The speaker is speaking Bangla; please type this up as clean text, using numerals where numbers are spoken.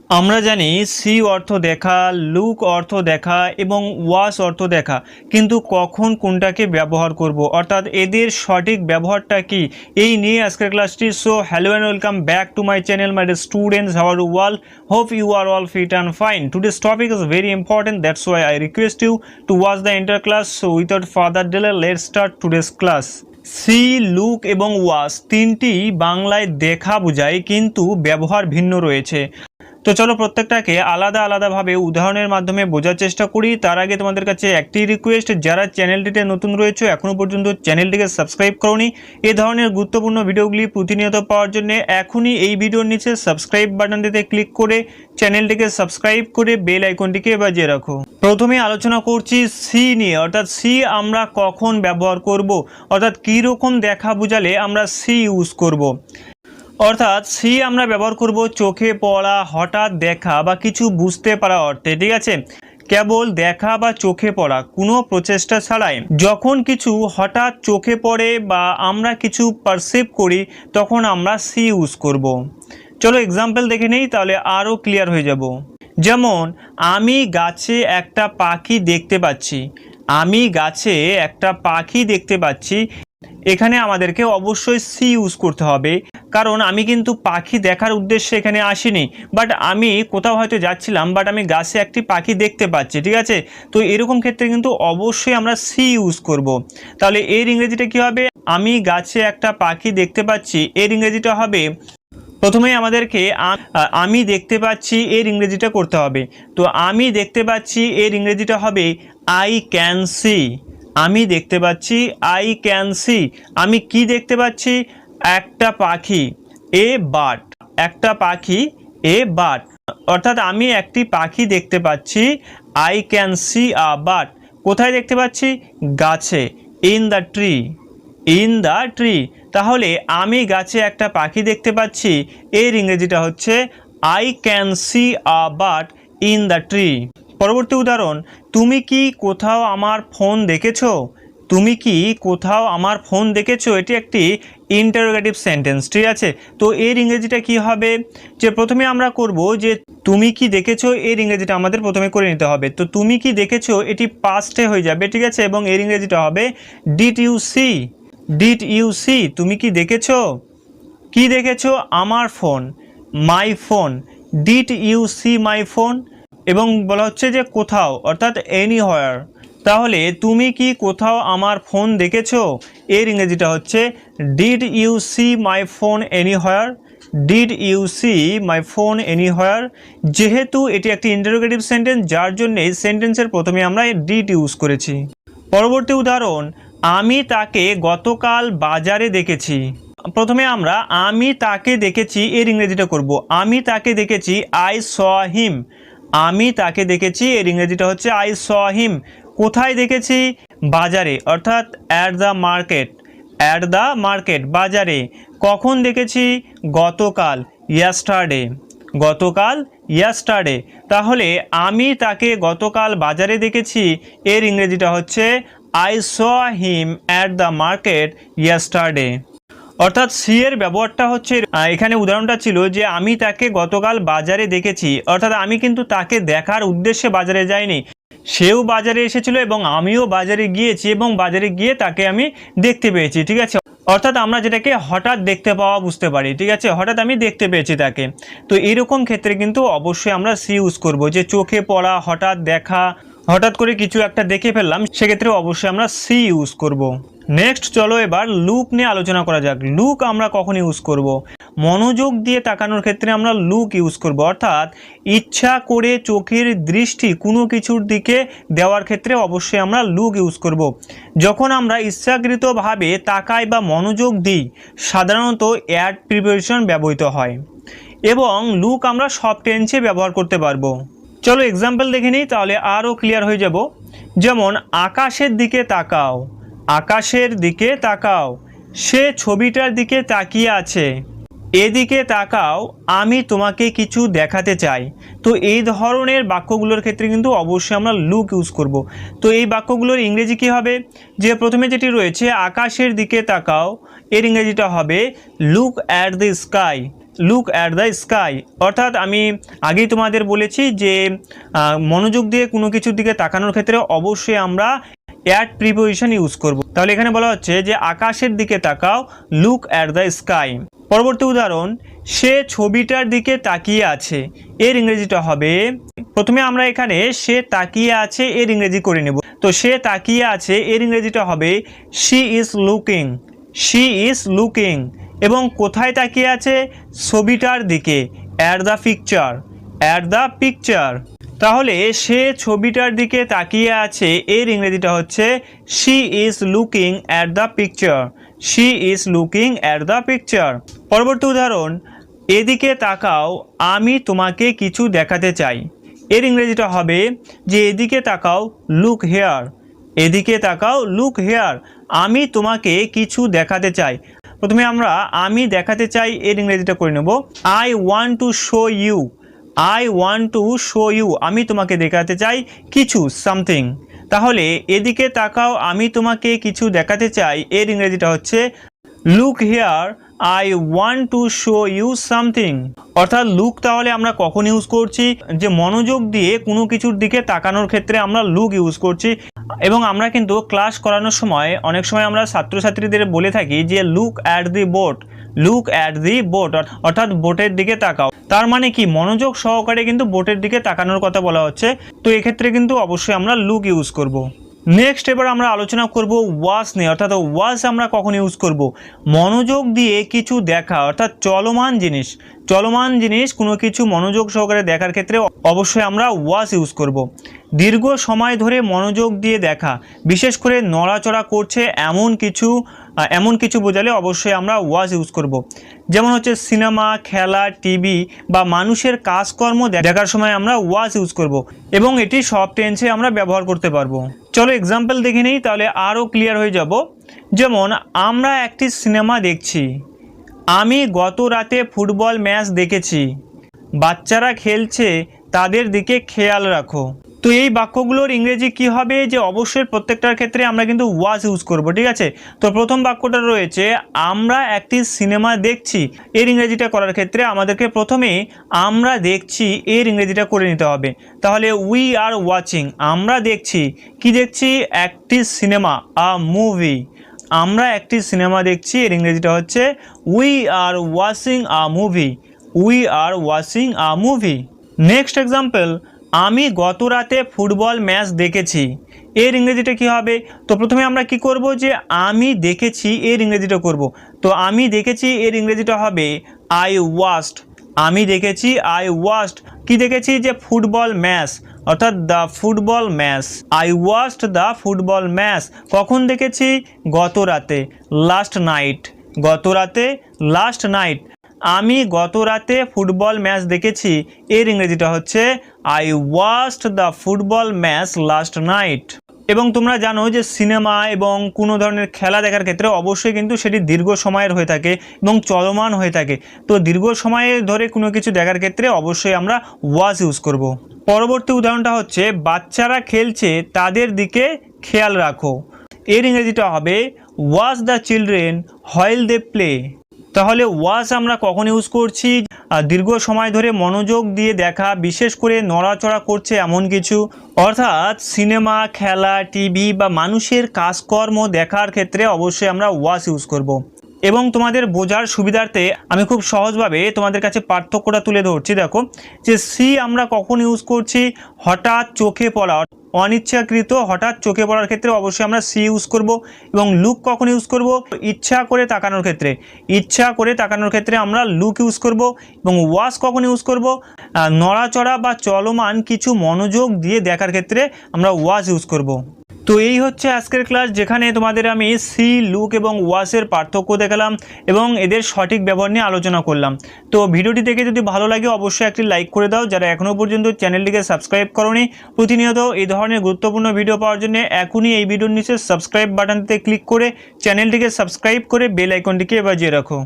আমরা জানি সি অর্থ দেখা, লুক অর্থ দেখা এবং ওয়াচ অর্থ দেখা, কিন্তু কখন কোনটাকে ব্যবহার করব অর্থাৎ এদের সঠিক ব্যবহারটা কি এই নিয়ে আজকের ক্লাসটি। So hello and welcome back to my channel my students, how are you all, hope you are all fit and fine. Today's topic is very important, that's why I request you to watch the entire class. So without further delay let's start today's class. See, look এবং ওয়াচ তিনটি বাংলায় দেখা বোঝায়, কিন্তু ব্যবহার ভিন্ন রয়েছে। তো চলো প্রত্যেকটাকে আলাদা আলাদাভাবে উদাহরণের মাধ্যমে বোঝার চেষ্টা করি। তার আগে তোমাদের কাছে একটি রিকোয়েস্ট, যারা চ্যানেলটিতে নতুন রয়েছে এখনও পর্যন্ত চ্যানেলটিকে সাবস্ক্রাইব করোনি, এই ধরনের গুরুত্বপূর্ণ ভিডিওগুলি প্রতিনিয়ত পাওয়ার জন্য এখনই এই ভিডিওর নিচে সাবস্ক্রাইব বাটনটিতে ক্লিক করে চ্যানেলটিকে সাবস্ক্রাইব করে বেল আইকনটিকে বাজিয়ে রাখো। প্রথমে আলোচনা করছি সি নিয়ে, অর্থাৎ সি আমরা কখন ব্যবহার করব, অর্থাৎ কীরকম দেখা বোঝালে আমরা সি ইউজ করব। অর্থাৎ সি আমরা ব্যবহার করব চোখে পড়া, হঠাৎ দেখা বা কিছু বুঝতে পারা অর্থে, ঠিক আছে। কেবল দেখা বা চোখে পড়া, কোনো প্রচেষ্টা ছাড়াই যখন কিছু হঠাৎ চোখে পড়ে বা আমরা কিছু পারসিভ করি তখন আমরা সি ইউজ করব। চলো এক্সাম্পল দেখে নেই, তাহলে আরও ক্লিয়ার হয়ে যাব। যেমন আমি গাছে একটা পাখি দেখতে পাচ্ছি। আমি গাছে একটা পাখি দেখতে পাচ্ছি, এখানে আমাদেরকে অবশ্যই সি ইউজ করতে হবে, কারণ আমি কিন্তু পাখি দেখার উদ্দেশ্যে এখানে আসিনি, বাট আমি কোথাও হয়তো যাচ্ছিলাম, বাট আমি গাছে একটি পাখি দেখতে পাচ্ছি, ঠিক আছে। তো এরকম ক্ষেত্রে কিন্তু অবশ্যই আমরা সি ইউজ করব। তাহলে এর ইংরেজিটা কী হবে? আমি গাছে একটা পাখি দেখতে পাচ্ছি, এর ইংরেজিটা হবে, প্রথমেই আমাদেরকে আমি দেখতে পাচ্ছি এর ইংরেজিটা করতে হবে। তো আমি দেখতে পাচ্ছি এর ইংরেজিটা হবে আই ক্যান সি। আমি দেখতে পাচ্ছি, আই ক্যান সি। আমি কি দেখতে পাচ্ছি? একটা পাখি, এ বার্ড। একটা পাখি, এ বার্ড। অর্থাৎ আমি একটি পাখি দেখতে পাচ্ছি, I can see a bird. কোথায় দেখতে পাচ্ছি? গাছে, in the tree. In the tree. তাহলে আমি গাছে একটা পাখি দেখতে পাচ্ছি, এর ইংরেজিটা হচ্ছে I can see a bird in the tree. পরবর্তী উদাহরণ, তুমি কি কোথাও আমার ফোন দেখেছো? তুমি কি কোথাও আমার ফোন দেখেছো? এটি একটি ইন্টারোগেটিভ সেন্টেন্স, ঠিক আছে। তো এর ইংরেজিটা কি হবে? যে প্রথমে আমরা করব যে তুমি কি দেখেছো, এর ইংরেজিটা আমাদের প্রথমে করে নিতে হবে। তো তুমি কি দেখেছো এটি পাস্টে হয়ে যাবে, ঠিক আছে, এবং এর ইংরেজিটা হবে did you see. Did you see. তুমি কি দেখেছো? কি দেখেছো? আমার phone, my phone. Did you see my phone. এবং বলা হচ্ছে যে কোথাও, অর্থাৎ এনিহোয়ার। তাহলে তুমি কি কোথাও আমার ফোন দেখেছো? এর ইংরেজিটা হচ্ছে did you see my phone anywhere. Did you see my phone anywhere. যেহেতু এটি একটি ইন্টারোগেটিভ সেন্টেন্স, যার জন্য এই সেন্টেন্সের প্রথমে আমরা ডিড ইউজ করেছি। পরবর্তী উদাহরণ, আমি তাকে গতকাল বাজারে দেখেছি। প্রথমে আমরা আমি তাকে দেখেছি এর ইংরেজিটা করব। আমি তাকে দেখেছি, আই স হিম। আমি তাকে দেখেছি, এর ইংরেজিটা হচ্ছে আই স হিম। কোথায় দেখেছি? বাজারে, অর্থাৎ at the market. At the market, বাজারে। কখন দেখেছি? গতকাল, ইয়েস্টারডে। গতকাল, ইয়েস্টারডে। তাহলে আমি তাকে গতকাল বাজারে দেখেছি, এর ইংরেজিটা হচ্ছে I saw him at the market yesterday. অর্থাৎ সি এর ব্যবহারটা হচ্ছে, এখানে উদাহরণটা ছিল যে আমি তাকে গতকাল বাজারে দেখেছি, অর্থাৎ আমি কিন্তু তাকে দেখার উদ্দেশ্যে বাজারে যাইনি, সেও বাজারে এসেছিল এবং আমিও বাজারে গিয়েছি এবং বাজারে গিয়ে তাকে আমি দেখতে পেয়েছি, ঠিক আছে। অর্থাৎ আমরা যেটাকে হঠাৎ দেখতে পাওয়া বুঝতে পারি, ঠিক আছে, হঠাৎ আমি দেখতে পেয়েছি তাকে। তো এরকম ক্ষেত্রে কিন্তু অবশ্যই আমরা সি ইউজ করব, যে চোখে পড়া, হঠাৎ দেখা, হঠাৎ করে কিছু একটা দেখে ফেললাম, সেক্ষেত্রে অবশ্যই আমরা সি ইউজ করব। নেক্সট চলো এবার লুক নিয়ে আলোচনা করা যাক। লুক আমরা কখন ইউজ করব? মনোযোগ দিয়ে তাকানোর ক্ষেত্রে আমরা লুক ইউজ করব, অর্থাৎ ইচ্ছা করে চোখের দৃষ্টি কোনো কিছুর দিকে দেওয়ার ক্ষেত্রে অবশ্যই আমরা লুক ইউজ করব। যখন আমরা ইচ্ছাকৃতভাবে তাকাই বা মনোযোগ দিই, সাধারণত অ্যাড প্রিপোজিশন ব্যবহৃত হয়, এবং লুক আমরা সব টেন্সে ব্যবহার করতে পারবো। চলো এক্সাম্পল দেখে নিই, তাহলে আরও ক্লিয়ার হয়ে যাব। যেমন আকাশের দিকে তাকাও। আকাশের দিকে তাকাও। সে ছবিটার দিকে তাকিয়ে আছে। এদিকে তাকাও, আমি তোমাকে কিছু দেখাতে চাই। তো এই ধরনের বাক্যগুলোর ক্ষেত্রে কিন্তু অবশ্যই আমরা লুক ইউজ করব। তো এই বাক্যগুলোর ইংরেজি কী হবে? যে প্রথমে যেটি রয়েছে আকাশের দিকে তাকাও, এর ইংরেজিটা হবে look at the sky. Look at the sky. অর্থাৎ আমি আগেই তোমাদের বলেছি যে মনোযোগ দিয়ে কোনো কিছুর দিকে তাকানোর ক্ষেত্রে অবশ্যই আমরা অ্যাট প্রিপোজিশন ইউজ করব। তাহলে এখানে বলা হচ্ছে যে আকাশের দিকে তাকাও, লুক অ্যাট দ্য স্কাই। পরবর্তী উদাহরণ, সে ছবিটার দিকে তাকিয়ে আছে, এর ইংরেজিটা হবে, প্রথমে আমরা এখানে সে তাকিয়ে আছে এর ইংরেজি করে নেব। তো সে তাকিয়ে আছে এর ইংরেজিটা হবে she is looking, she is looking. এবং কোথায় তাকিয়ে আছে? ছবিটার দিকে, at the picture, at the picture. তাহলে সে ছবিটার দিকে তাকিয়ে আছে এর ইংরেজিটা হচ্ছে she is looking at the picture, she is looking at the picture. পরবর্তী উদাহরণ, এদিকে তাকাও, আমি তোমাকে কিছু দেখাতে চাই, এর ইংরেজিটা হবে যে এদিকে তাকাও, লুক হেয়ার, এদিকে তাকাও, লুক হেয়ার। আমি তোমাকে কিছু দেখাতে চাই। প্রথমে আমরা আমি দেখাতে চাই এর ইংরেজিটা করে নেব, I want to show you, I want to show you. আমি তোমাকে দেখাতে চাই কিছু, সামথিং। তাহলে এদিকে তাকাও, আমি তোমাকে কিছু দেখাতে চাই এর ইংরেজিটা হচ্ছে look here, I want to show you something. অর্থাৎ লুক তাহলে আমরা কখন ইউজ করছি? যে মনোযোগ দিয়ে কোনো কিছুর দিকে তাকানোর ক্ষেত্রে আমরা লুক ইউজ করছি। এবং আমরা কিন্তু ক্লাস করানোর সময় অনেক সময় আমরা ছাত্রছাত্রীদের বলে থাকি যে look at the boat, look at the boat, অর্থাৎ বোটের দিকে তাকাও। তার মানে কি মনোযোগ সহকারে কিন্তু বোটের দিকে তাকানোর কথা বলা হচ্ছে। তো এক্ষেত্রে কিন্তু অবশ্যই আমরা লুক ইউজ করব। নেক্সট এবার আমরা আলোচনা করব ওয়াচ নিয়ে। অর্থাৎ ওয়াচ আমরা কখন ইউজ করব? মনোযোগ দিয়ে কিছু দেখা, অর্থাৎ চলমান জিনিস, চলমান জিনিস কোনো কিছু মনোযোগ সহকারে দেখার ক্ষেত্রে অবশ্যই আমরা ওয়াচ ইউজ করব। দীর্ঘ সময় ধরে মনোযোগ দিয়ে দেখা, বিশেষ করে নড়াচড়া করছে এমন কিছু বোঝালে অবশ্যই আমরা ওয়াচ ইউজ করব। যেমন হচ্ছে সিনেমা, খেলা, টিভি বা মানুষের কাজকর্ম দেখার সময় আমরা ওয়াচ ইউজ করব এবং এটি সব টেন্সে আমরা ব্যবহার করতে পারবো। চলো এক্সাম্পল দেখে নিই, তাহলে আরও ক্লিয়ার হয়ে যাব। যেমন আমরা একটি সিনেমা দেখছি, আমি গত রাতে ফুটবল ম্যাচ দেখেছি, বাচ্চারা খেলছে, তাদের দিকে খেয়াল রাখো। তো এই বাক্যগুলোর ইংরেজি কি হবে? যে অবশ্যই প্রত্যেকটার ক্ষেত্রে আমরা কিন্তু ওয়াচ ইউজ করব, ঠিক আছে। তো প্রথম বাক্যটা রয়েছে আমরা একটি সিনেমা দেখছি, এর ইংরেজিটা করার ক্ষেত্রে আমাদেরকে প্রথমে আমরা দেখছি এর ইংরেজিটা করে নিতে হবে। তাহলে উই আর ওয়াচিং, আমরা দেখছি, কি দেখছি? একটি সিনেমা, আ মুভি। আমরা একটি সিনেমা দেখছি, এর ইংরেজিটা হচ্ছে we are watching a movie, we are watching a movie. Next example, আমি গত রাতে ফুটবল ম্যাচ দেখেছি, এর ইংরেজিটা কি হবে? তো প্রথমে আমরা কি করব? যে আমি দেখেছি এর ইংরেজিটা করব। তো আমি দেখেছি এর ইংরেজিটা হবে আই ওয়াচড, আমি দেখেছি, আই ওয়াচড। কি দেখেছি? যে ফুটবল ম্যাচ, অর্থাৎ the football match, I watched the football match. কখন দেখেছি? গত রাতে, লাস্ট নাইট, গত রাতে, লাস্ট নাইট। আমি গত রাতে ফুটবল ম্যাচ দেখেছি, এর ইংরেজিটা হচ্ছে I watched the football match last night. এবং তোমরা জানো যে সিনেমা এবং কোনো ধরনের খেলা দেখার ক্ষেত্রে অবশ্যই কিন্তু সেটি দীর্ঘ সময়ের হয়ে থাকে এবং চলমান হয়ে থাকে। তো দীর্ঘ সময়ে ধরে কোনো কিছু দেখার ক্ষেত্রে অবশ্যই আমরা ওয়াচ ইউজ করব। পরবর্তী উদাহরণটা হচ্ছে বাচ্চারা খেলছে, তাদের দিকে খেয়াল রাখো, এর ইংরেজিটা হবে watch the children while they play. তাহলে ওয়াচ আমরা কখন ইউজ করছি? দীর্ঘ সময় ধরে মনোযোগ দিয়ে দেখা, বিশেষ করে নড়াচড়া করছে এমন কিছু, অর্থাৎ সিনেমা, খেলা, টিভি বা মানুষের কাজকর্ম দেখার ক্ষেত্রে অবশ্যই আমরা ওয়াচ ইউজ করব। এবং তোমাদের বোঝার সুবিধার্থে আমি খুব সহজভাবে তোমাদের কাছে পার্থক্যটা তুলে ধরছি। দেখো যে সি আমরা কখন ইউজ করছি? হঠাৎ চোখে পড়া, অনিচ্ছাকৃত হঠাৎ চোখে পড়ার ক্ষেত্রে অবশ্যই আমরা সি ইউজ করব। এবং লুক কখন ইউজ করব? ইচ্ছা করে তাকানোর ক্ষেত্রে, ইচ্ছা করে তাকানোর ক্ষেত্রে আমরা লুক ইউজ করব। এবং ওয়াচ কখন ইউজ করব? নড়াচড়া বা চলমান কিছু মনোযোগ দিয়ে দেখার ক্ষেত্রে আমরা ওয়াচ ইউজ করব। তো এই হচ্ছে আজকের ক্লাস, যেখানে তোমাদের আমি সি, লুক এবং ওয়াচের পার্থক্য দেখালাম এবং এদের সঠিক ব্যবহার নিয়ে আলোচনা করলাম। তো ভিডিওটি দেখে যদি ভালো লাগে অবশ্যই একটি লাইক করে দাও। যারা এখনও পর্যন্ত চ্যানেলটিকে সাবস্ক্রাইব করোনি, প্রতিনিয়ত এই ধরনের গুরুত্বপূর্ণ ভিডিও পাওয়ার জন্য এখনই এই ভিডিওর নিচে সাবস্ক্রাইব বাটনটিতে ক্লিক করে চ্যানেলটিকে সাবস্ক্রাইব করে বেল আইকনটিকে বাজিয়ে রাখো।